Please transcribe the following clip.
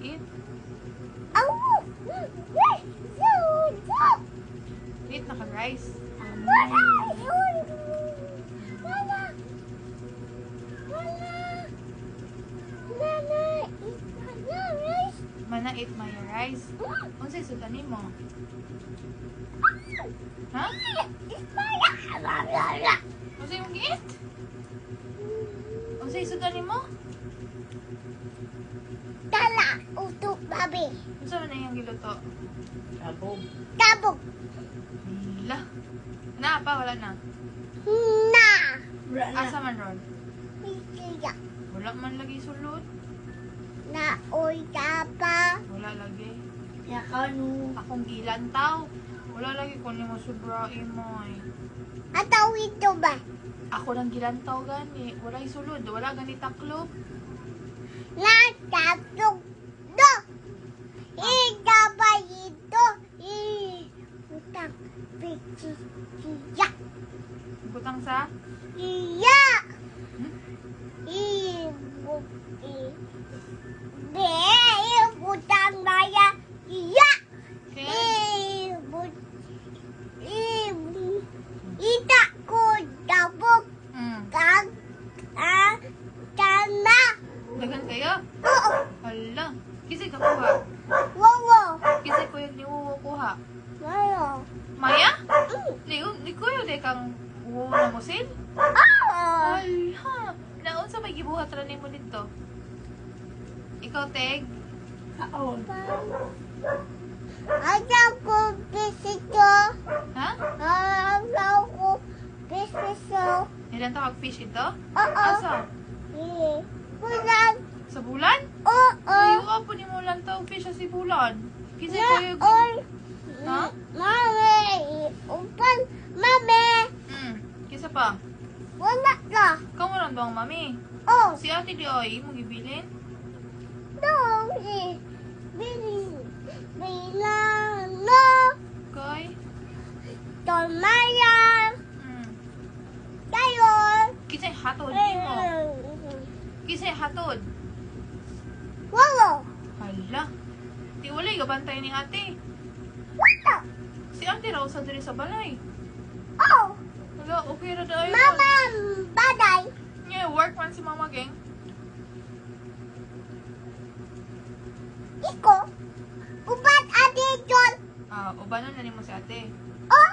Eat. Oh! Eat naka-rice. Mana eat maya rice. Unsay sudan nimo? Ha? Unsay mong gi-eat? Unsay sudan nimo? Tala, utok babi. Unsa man na iyang giluto? Sabog. Tabog. Hila. Na pa wala na. Na. Wala na. Asa man ron? Pikiya. Wala man lagi sulod. Na oy tapa. Wala lagi. Ya kanu. Akong gilantaw. Wala lagi ko nimo sobra imo ay. Ataw ito ba? Ako nang gilantaw gani. Wala sulod. Wala gani taklob. Na tatlog do. Ika ba ito? Utang. Pikiya. Butang sa? Iya. Hmm? Ibutang maya. Iya. Kaya? Ita ko tabog kag tama. Dagan kayo? Oo. Hala. Kisay ka kuha. Wowo. Kisay ko yung niuwo kuha. Mayo. Maya? Ni kuyo de kang uwo na musil? Ah. Hala. Naon sa may gibuhat ra nimo dito? Ikaw, Teg? Kaon. Ayaw ko bisito. Ha? Ayaw ko bisito. Nilantaw kag fish ito? Oo. Asa? Bulan. Sa bulan? Oo. Ayaw po ni mo lantaw fish sa si bulan. Kisay ko yung... Naon. Ha? Mami. Upan. Mami. Kisa pa? Wala na. Kamu lang doang mami. Oh. Si ate di oy, mo gibilin? No. Bilang no. Kay? Tomayan. Hmm. Tayon. Kisay hatod nimo. Kisay hatod. Walo. Hala. Di walay gabantay ni ate. Wala. Si ate raw sa diri sa balay. Oh. Wala, okay ra dayo. Mama. Baday. Yeah, work man si mama geng. Iko. Upat ate John. Ubanon na nimo si ate. Oh.